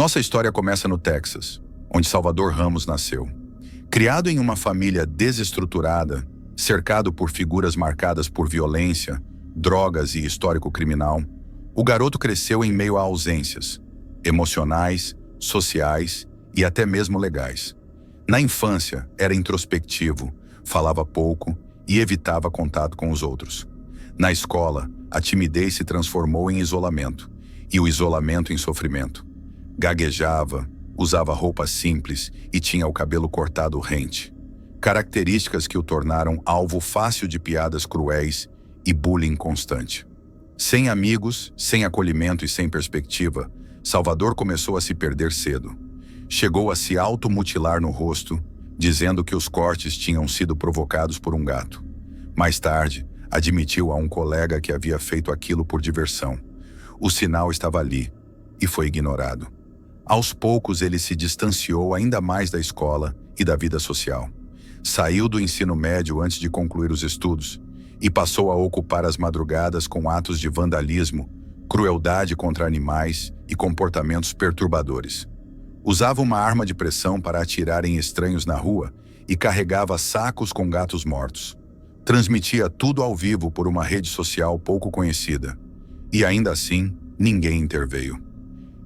Nossa história começa no Texas, onde Salvador Ramos nasceu. Criado em uma família desestruturada, cercado por figuras marcadas por violência, drogas e histórico criminal, o garoto cresceu em meio a ausências emocionais, sociais e até mesmo legais. Na infância, era introspectivo, falava pouco e evitava contato com os outros. Na escola, a timidez se transformou em isolamento, e o isolamento em sofrimento. Gaguejava, usava roupas simples e tinha o cabelo cortado rente. Características que o tornaram alvo fácil de piadas cruéis e bullying constante. Sem amigos, sem acolhimento e sem perspectiva, Salvador começou a se perder cedo. Chegou a se automutilar no rosto, dizendo que os cortes tinham sido provocados por um gato. Mais tarde, admitiu a um colega que havia feito aquilo por diversão. O sinal estava ali, e foi ignorado. Aos poucos, ele se distanciou ainda mais da escola e da vida social. Saiu do ensino médio antes de concluir os estudos e passou a ocupar as madrugadas com atos de vandalismo, crueldade contra animais e comportamentos perturbadores. Usava uma arma de pressão para atirar em estranhos na rua e carregava sacos com gatos mortos. Transmitia tudo ao vivo por uma rede social pouco conhecida. E ainda assim, ninguém interveio.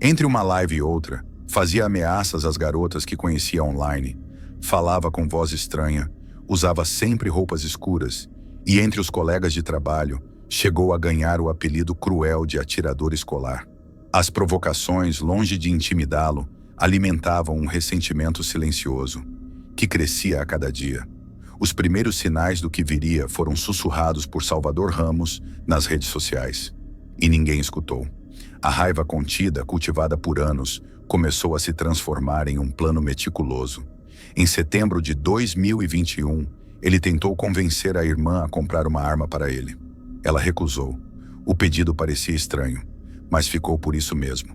Entre uma live e outra, fazia ameaças às garotas que conhecia online, falava com voz estranha, usava sempre roupas escuras e, entre os colegas de trabalho, chegou a ganhar o apelido cruel de atirador escolar. As provocações, longe de intimidá-lo, alimentavam um ressentimento silencioso, que crescia a cada dia. Os primeiros sinais do que viria foram sussurrados por Salvador Ramos nas redes sociais. E ninguém escutou. A raiva contida, cultivada por anos, começou a se transformar em um plano meticuloso. Em setembro de 2021, ele tentou convencer a irmã a comprar uma arma para ele. Ela recusou. O pedido parecia estranho, mas ficou por isso mesmo.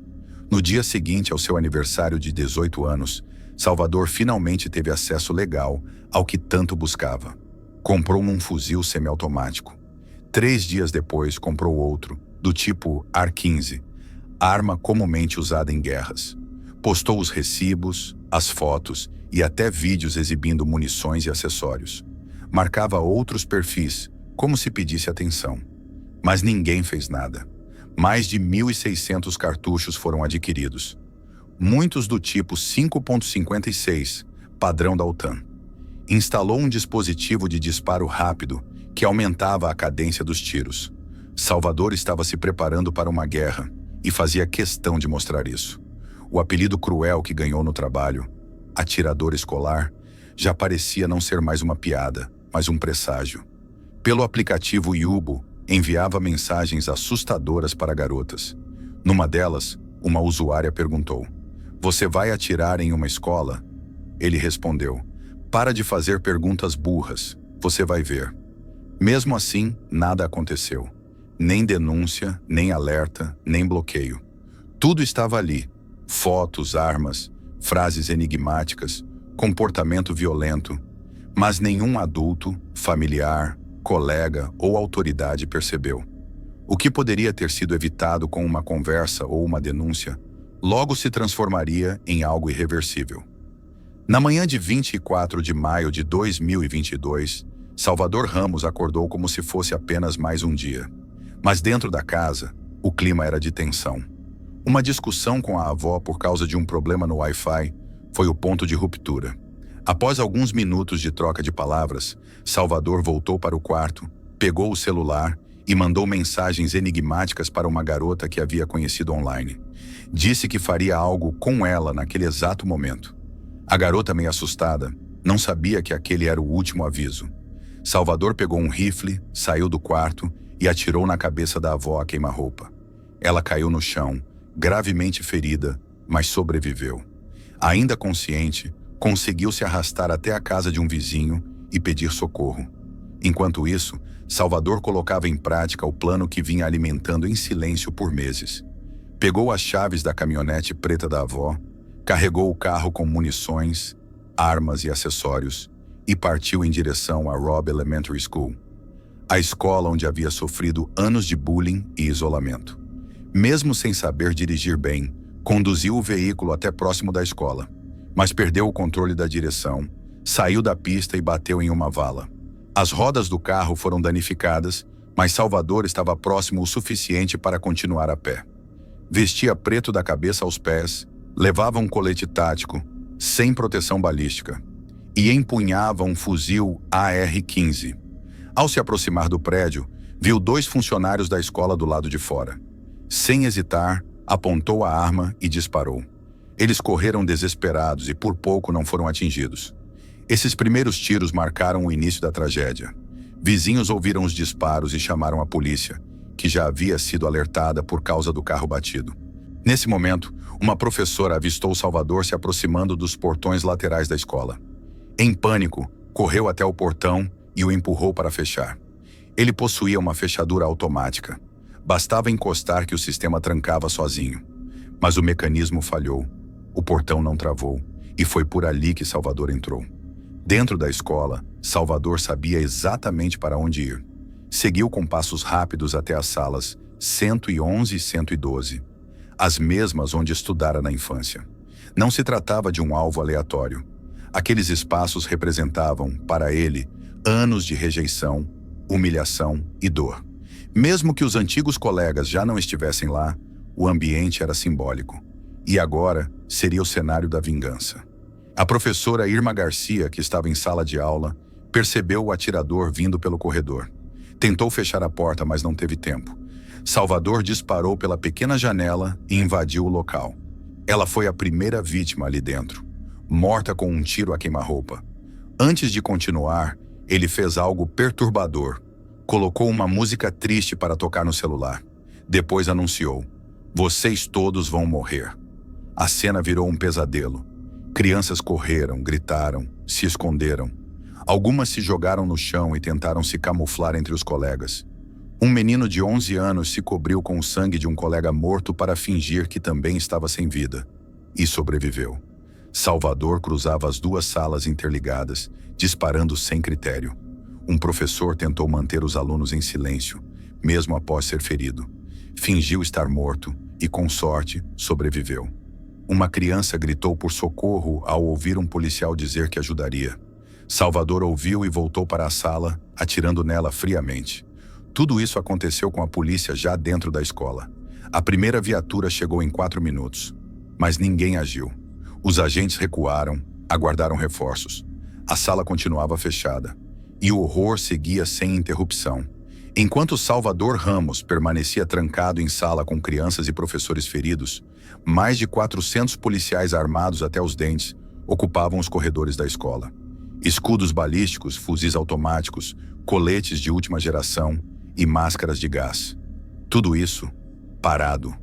No dia seguinte ao seu aniversário de 18 anos, Salvador finalmente teve acesso legal ao que tanto buscava. Comprou um fuzil semiautomático. 3 dias depois, comprou outro, do tipo AR-15, arma comumente usada em guerras. Postou os recibos, as fotos e até vídeos exibindo munições e acessórios. Marcava outros perfis, como se pedisse atenção. Mas ninguém fez nada. Mais de 1.600 cartuchos foram adquiridos. Muitos do tipo 5.56, padrão da OTAN. Instalou um dispositivo de disparo rápido que aumentava a cadência dos tiros. Salvador estava se preparando para uma guerra e fazia questão de mostrar isso. O apelido cruel que ganhou no trabalho, atirador escolar, já parecia não ser mais uma piada, mas um presságio. Pelo aplicativo Yubo, enviava mensagens assustadoras para garotas. Numa delas, uma usuária perguntou: "Você vai atirar em uma escola?" Ele respondeu: "Para de fazer perguntas burras, você vai ver." Mesmo assim, nada aconteceu. Nem denúncia, nem alerta, nem bloqueio. Tudo estava ali: fotos, armas, frases enigmáticas, comportamento violento, mas nenhum adulto, familiar, colega ou autoridade percebeu. O que poderia ter sido evitado com uma conversa ou uma denúncia, logo se transformaria em algo irreversível. Na manhã de 24 de maio de 2022, Salvador Ramos acordou como se fosse apenas mais um dia. Mas dentro da casa, o clima era de tensão. Uma discussão com a avó por causa de um problema no Wi-Fi foi o ponto de ruptura. Após alguns minutos de troca de palavras, Salvador voltou para o quarto, pegou o celular e mandou mensagens enigmáticas para uma garota que havia conhecido online. Disse que faria algo com ela naquele exato momento. A garota, meio assustada, não sabia que aquele era o último aviso. Salvador pegou um rifle, saiu do quarto e atirou na cabeça da avó a queima-roupa. Ela caiu no chão, gravemente ferida, mas sobreviveu. Ainda consciente, conseguiu se arrastar até a casa de um vizinho e pedir socorro. Enquanto isso, Salvador colocava em prática o plano que vinha alimentando em silêncio por meses. Pegou as chaves da caminhonete preta da avó, carregou o carro com munições, armas e acessórios e partiu em direção à Robb Elementary School, a escola onde havia sofrido anos de bullying e isolamento. Mesmo sem saber dirigir bem, Conduziu o veículo até próximo da escola, mas perdeu o controle da direção, saiu da pista e bateu em uma vala. As rodas do carro foram danificadas, mas Salvador estava próximo o suficiente para continuar a pé. Vestia preto da cabeça aos pés, levava um colete tático, sem proteção balística, e empunhava um fuzil AR-15. Ao se aproximar do prédio, viu 2 funcionários da escola do lado de fora. Sem hesitar, apontou a arma e disparou. Eles correram desesperados e por pouco não foram atingidos. Esses primeiros tiros marcaram o início da tragédia. Vizinhos ouviram os disparos e chamaram a polícia, que já havia sido alertada por causa do carro batido. Nesse momento, uma professora avistou Salvador se aproximando dos portões laterais da escola. Em pânico, correu até o portão e o empurrou para fechar. Ele possuía uma fechadura automática. Bastava encostar que o sistema trancava sozinho. Mas o mecanismo falhou. O portão não travou e foi por ali que Salvador entrou. Dentro da escola, Salvador sabia exatamente para onde ir. Seguiu com passos rápidos até as salas 111 e 112, as mesmas onde estudara na infância. Não se tratava de um alvo aleatório. Aqueles espaços representavam, para ele, anos de rejeição, humilhação e dor. Mesmo que os antigos colegas já não estivessem lá, o ambiente era simbólico. E agora seria o cenário da vingança. A professora Irma Garcia, que estava em sala de aula, percebeu o atirador vindo pelo corredor. Tentou fechar a porta, mas não teve tempo. Salvador disparou pela pequena janela e invadiu o local. Ela foi a primeira vítima ali dentro, morta com um tiro a queima-roupa. Antes de continuar, ele fez algo perturbador. Colocou uma música triste para tocar no celular. Depois anunciou: "Vocês todos vão morrer." A cena virou um pesadelo. Crianças correram, gritaram, se esconderam. Algumas se jogaram no chão e tentaram se camuflar entre os colegas. Um menino de 11 anos se cobriu com o sangue de um colega morto para fingir que também estava sem vida. E sobreviveu. Salvador cruzava as 2 salas interligadas, disparando sem critério. Um professor tentou manter os alunos em silêncio, mesmo após ser ferido. Fingiu estar morto e, com sorte, sobreviveu. Uma criança gritou por socorro ao ouvir um policial dizer que ajudaria. Salvador ouviu e voltou para a sala, atirando nela friamente. Tudo isso aconteceu com a polícia já dentro da escola. A primeira viatura chegou em 4 minutos, mas ninguém agiu. Os agentes recuaram, aguardaram reforços. A sala continuava fechada, e o horror seguia sem interrupção. Enquanto Salvador Ramos permanecia trancado em sala com crianças e professores feridos, mais de 400 policiais armados até os dentes ocupavam os corredores da escola. Escudos balísticos, fuzis automáticos, coletes de última geração e máscaras de gás. Tudo isso parado.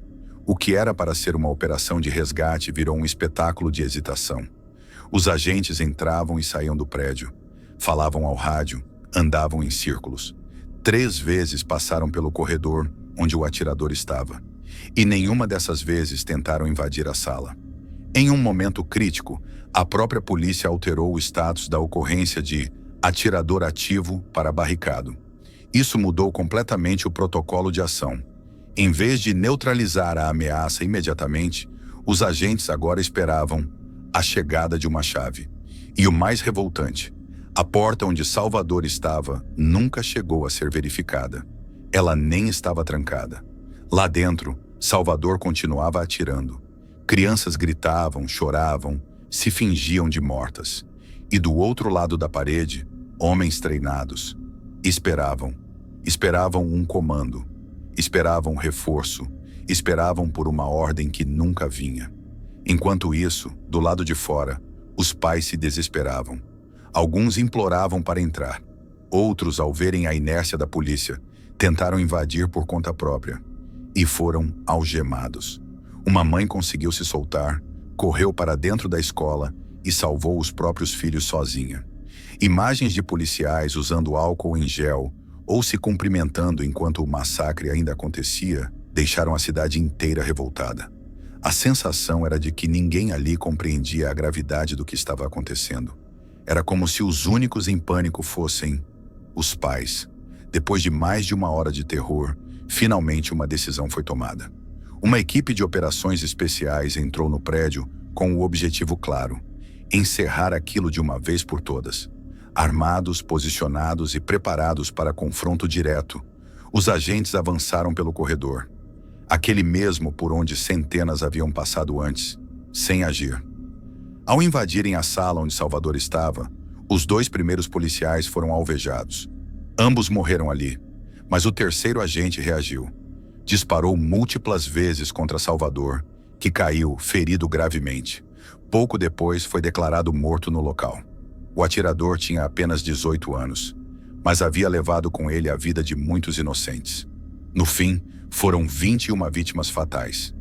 O que era para ser uma operação de resgate virou um espetáculo de hesitação. Os agentes entravam e saíam do prédio, falavam ao rádio, andavam em círculos. 3 vezes passaram pelo corredor onde o atirador estava, e nenhuma dessas vezes tentaram invadir a sala. Em um momento crítico, a própria polícia alterou o status da ocorrência de atirador ativo para barricado. Isso mudou completamente o protocolo de ação. Em vez de neutralizar a ameaça imediatamente, os agentes agora esperavam a chegada de uma chave. E o mais revoltante, a porta onde Salvador estava nunca chegou a ser verificada. Ela nem estava trancada. Lá dentro, Salvador continuava atirando. Crianças gritavam, choravam, se fingiam de mortas. E do outro lado da parede, homens treinados. Esperavam um comando. Esperavam reforço. Esperavam por uma ordem que nunca vinha. Enquanto isso, do lado de fora, os pais se desesperavam. Alguns imploravam para entrar. Outros, ao verem a inércia da polícia, tentaram invadir por conta própria e foram algemados. Uma mãe conseguiu se soltar, correu para dentro da escola e salvou os próprios filhos sozinha. Imagens de policiais usando álcool em gel ou se cumprimentando enquanto o massacre ainda acontecia deixaram a cidade inteira revoltada. A sensação era de que ninguém ali compreendia a gravidade do que estava acontecendo. Era como se os únicos em pânico fossem os pais. Depois de mais de 1 hora de terror, finalmente uma decisão foi tomada. Uma equipe de operações especiais entrou no prédio com o objetivo claro: encerrar aquilo de uma vez por todas. Armados, posicionados e preparados para confronto direto, os agentes avançaram pelo corredor, aquele mesmo por onde centenas haviam passado antes, sem agir. Ao invadirem a sala onde Salvador estava, os 2 primeiros policiais foram alvejados. Ambos morreram ali, mas o terceiro agente reagiu. Disparou múltiplas vezes contra Salvador, que caiu, ferido gravemente. Pouco depois foi declarado morto no local. O atirador tinha apenas 18 anos, mas havia levado com ele a vida de muitos inocentes. No fim, foram 21 vítimas fatais.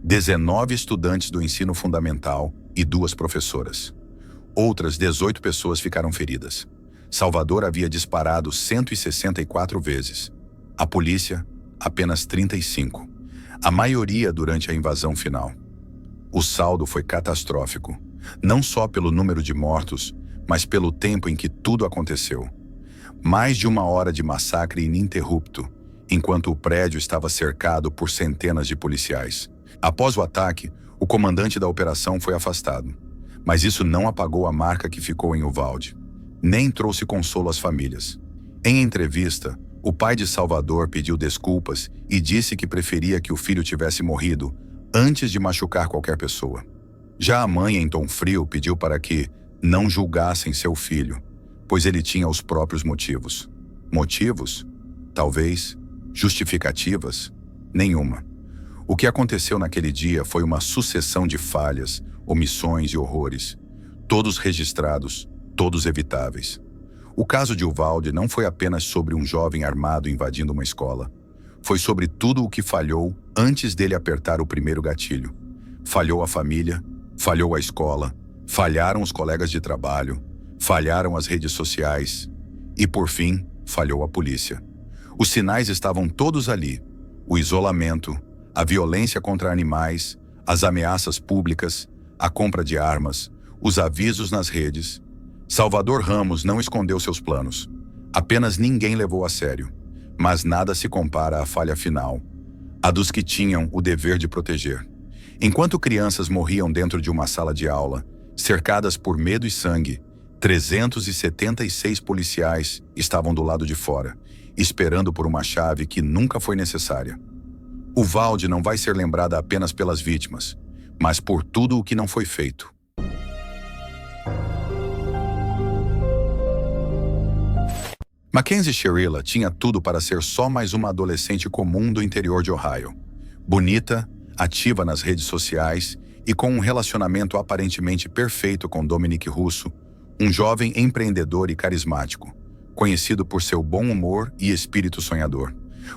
19 estudantes do ensino fundamental e 2 professoras. Outras 18 pessoas ficaram feridas. Salvador havia disparado 164 vezes. A polícia, apenas 35. A maioria durante a invasão final. O saldo foi catastrófico, não só pelo número de mortos, mas pelo tempo em que tudo aconteceu. Mais de 1 hora de massacre ininterrupto, enquanto o prédio estava cercado por centenas de policiais. Após o ataque, o comandante da operação foi afastado. Mas isso não apagou a marca que ficou em Uvalde, nem trouxe consolo às famílias. Em entrevista, o pai de Salvador pediu desculpas e disse que preferia que o filho tivesse morrido antes de machucar qualquer pessoa. Já a mãe, em tom frio, pediu para que não julgassem seu filho, pois ele tinha os próprios motivos. Motivos? Talvez. Justificativas? Nenhuma. O que aconteceu naquele dia foi uma sucessão de falhas, omissões e horrores, todos registrados, todos evitáveis. O caso de Uvalde não foi apenas sobre um jovem armado invadindo uma escola. Foi sobre tudo o que falhou antes dele apertar o primeiro gatilho. Falhou a família, falhou a escola, falharam os colegas de trabalho, falharam as redes sociais e, por fim, falhou a polícia. Os sinais estavam todos ali: o isolamento, a violência contra animais, as ameaças públicas, a compra de armas, os avisos nas redes. Salvador Ramos não escondeu seus planos. Apenas ninguém levou a sério. Mas nada se compara à falha final, a dos que tinham o dever de proteger. Enquanto crianças morriam dentro de uma sala de aula, cercadas por medo e sangue, 376 policiais estavam do lado de fora, esperando por uma chave que nunca foi necessária. Uvalde não vai ser lembrada apenas pelas vítimas, mas por tudo o que não foi feito. Mackenzie Sherilla tinha tudo para ser só mais uma adolescente comum do interior de Ohio. Bonita, ativa nas redes sociais e com um relacionamento aparentemente perfeito com Dominic Russo, um jovem empreendedor e carismático, conhecido por seu bom humor e espírito sonhador.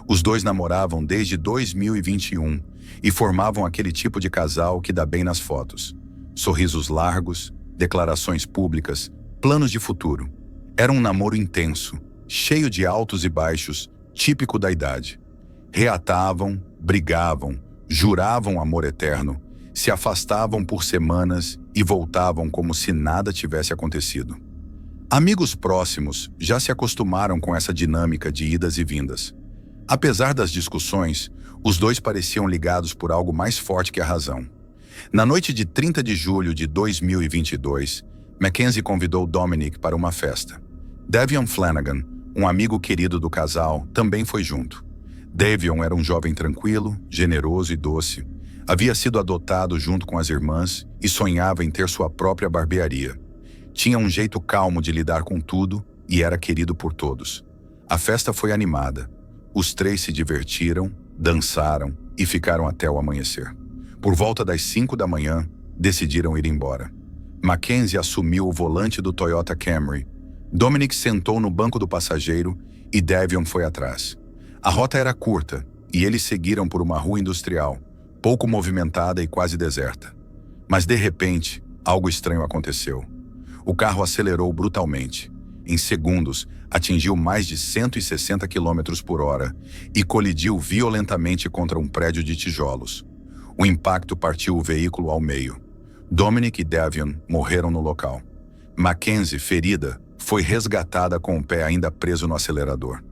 Os dois namoravam desde 2021 e formavam aquele tipo de casal que dá bem nas fotos. Sorrisos largos, declarações públicas, planos de futuro. Era um namoro intenso, cheio de altos e baixos, típico da idade. Reatavam, brigavam, juravam amor eterno, se afastavam por semanas e voltavam como se nada tivesse acontecido. Amigos próximos já se acostumaram com essa dinâmica de idas e vindas. Apesar das discussões, os dois pareciam ligados por algo mais forte que a razão. Na noite de 30 de julho de 2022, Mackenzie convidou Dominic para uma festa. Davion Flanagan, um amigo querido do casal, também foi junto. Davion era um jovem tranquilo, generoso e doce. Havia sido adotado junto com as irmãs e sonhava em ter sua própria barbearia. Tinha um jeito calmo de lidar com tudo e era querido por todos. A festa foi animada. Os 3 se divertiram, dançaram e ficaram até o amanhecer. Por volta das 5 da manhã, decidiram ir embora. Mackenzie assumiu o volante do Toyota Camry. Dominic sentou no banco do passageiro e Davion foi atrás. A rota era curta e eles seguiram por uma rua industrial, pouco movimentada e quase deserta. Mas de repente, algo estranho aconteceu. O carro acelerou brutalmente. Em segundos, atingiu mais de 160 km por hora e colidiu violentamente contra um prédio de tijolos. O impacto partiu o veículo ao meio. Dominic e Davion morreram no local. Mackenzie, ferida, foi resgatada com o pé ainda preso no acelerador.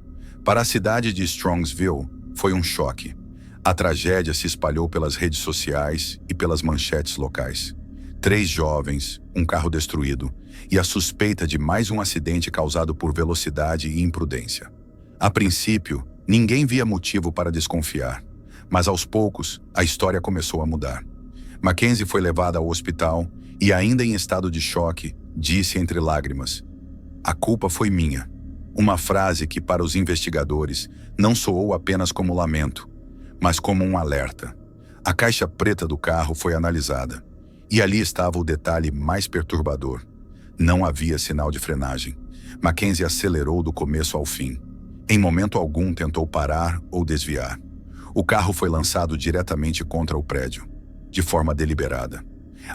Para a cidade de Strongsville, foi um choque. A tragédia se espalhou pelas redes sociais e pelas manchetes locais. 3 jovens, um carro destruído e a suspeita de mais um acidente causado por velocidade e imprudência. A princípio, ninguém via motivo para desconfiar, mas aos poucos, a história começou a mudar. Mackenzie foi levada ao hospital e, ainda em estado de choque, disse entre lágrimas: "A culpa foi minha." Uma frase que, para os investigadores, não soou apenas como lamento, mas como um alerta. A caixa preta do carro foi analisada, e ali estava o detalhe mais perturbador. Não havia sinal de frenagem. Mackenzie acelerou do começo ao fim. Em momento algum tentou parar ou desviar. O carro foi lançado diretamente contra o prédio, de forma deliberada.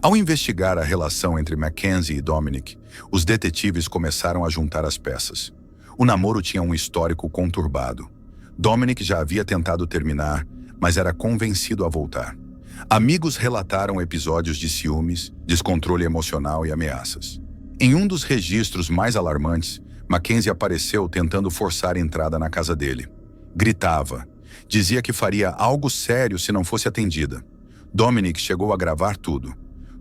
Ao investigar a relação entre Mackenzie e Dominic, os detetives começaram a juntar as peças. O namoro tinha um histórico conturbado. Dominic já havia tentado terminar, mas era convencido a voltar. Amigos relataram episódios de ciúmes, descontrole emocional e ameaças. Em um dos registros mais alarmantes, Mackenzie apareceu tentando forçar a entrada na casa dele. Gritava. Dizia que faria algo sério se não fosse atendida. Dominic chegou a gravar tudo.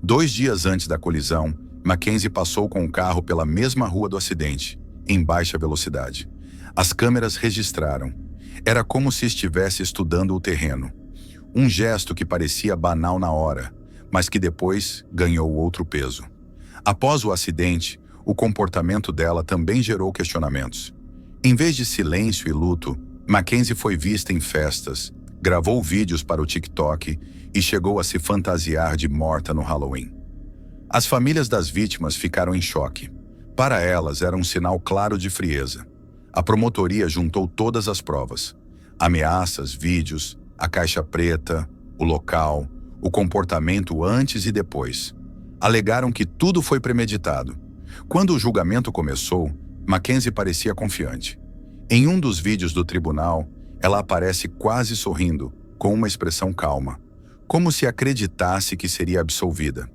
2 dias antes da colisão, Mackenzie passou com o carro pela mesma rua do acidente, em baixa velocidade. As câmeras registraram. Era como se estivesse estudando o terreno. Um gesto que parecia banal na hora, mas que depois ganhou outro peso. Após o acidente, o comportamento dela também gerou questionamentos. Em vez de silêncio e luto, Mackenzie foi vista em festas, gravou vídeos para o TikTok e chegou a se fantasiar de morta no Halloween. As famílias das vítimas ficaram em choque. Para elas, era um sinal claro de frieza. A promotoria juntou todas as provas: ameaças, vídeos, a caixa preta, o local, o comportamento antes e depois. Alegaram que tudo foi premeditado. Quando o julgamento começou, Mackenzie parecia confiante. Em um dos vídeos do tribunal, ela aparece quase sorrindo, com uma expressão calma, como se acreditasse que seria absolvida.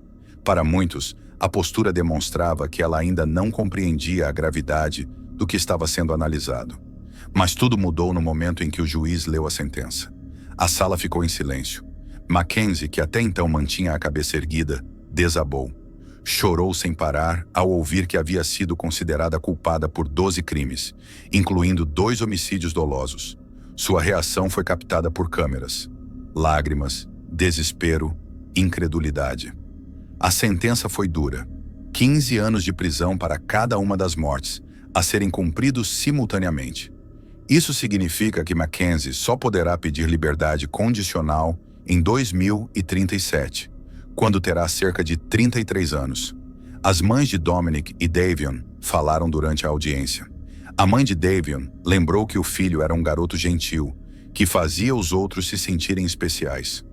Para muitos, a postura demonstrava que ela ainda não compreendia a gravidade do que estava sendo analisado. Mas tudo mudou no momento em que o juiz leu a sentença. A sala ficou em silêncio. Mackenzie, que até então mantinha a cabeça erguida, desabou. Chorou sem parar ao ouvir que havia sido considerada culpada por 12 crimes, incluindo 2 homicídios dolosos. Sua reação foi captada por câmeras. Lágrimas, desespero, incredulidade. A sentença foi dura. 15 anos de prisão para cada uma das mortes, a serem cumpridos simultaneamente. Isso significa que Mackenzie só poderá pedir liberdade condicional em 2037, quando terá cerca de 33 anos. As mães de Dominic e Davion falaram durante a audiência. A mãe de Davion lembrou que o filho era um garoto gentil, que fazia os outros se sentirem especiais.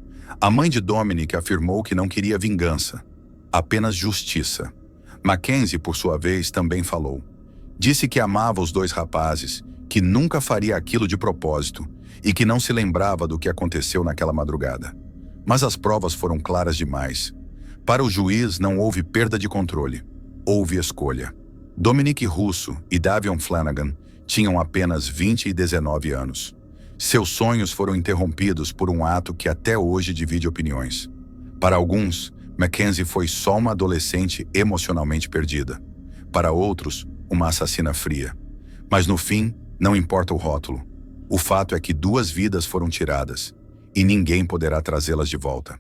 A mãe de Dominic afirmou que não queria vingança, apenas justiça. Mackenzie, por sua vez, também falou. Disse que amava os 2 rapazes, que nunca faria aquilo de propósito e que não se lembrava do que aconteceu naquela madrugada. Mas as provas foram claras demais. Para o juiz, não houve perda de controle. Houve escolha. Dominic Russo e Davion Flanagan tinham apenas 20 e 19 anos. Seus sonhos foram interrompidos por um ato que até hoje divide opiniões. Para alguns, Mackenzie foi só uma adolescente emocionalmente perdida. Para outros, uma assassina fria. Mas no fim, não importa o rótulo. O fato é que 2 vidas foram tiradas, e ninguém poderá trazê-las de volta.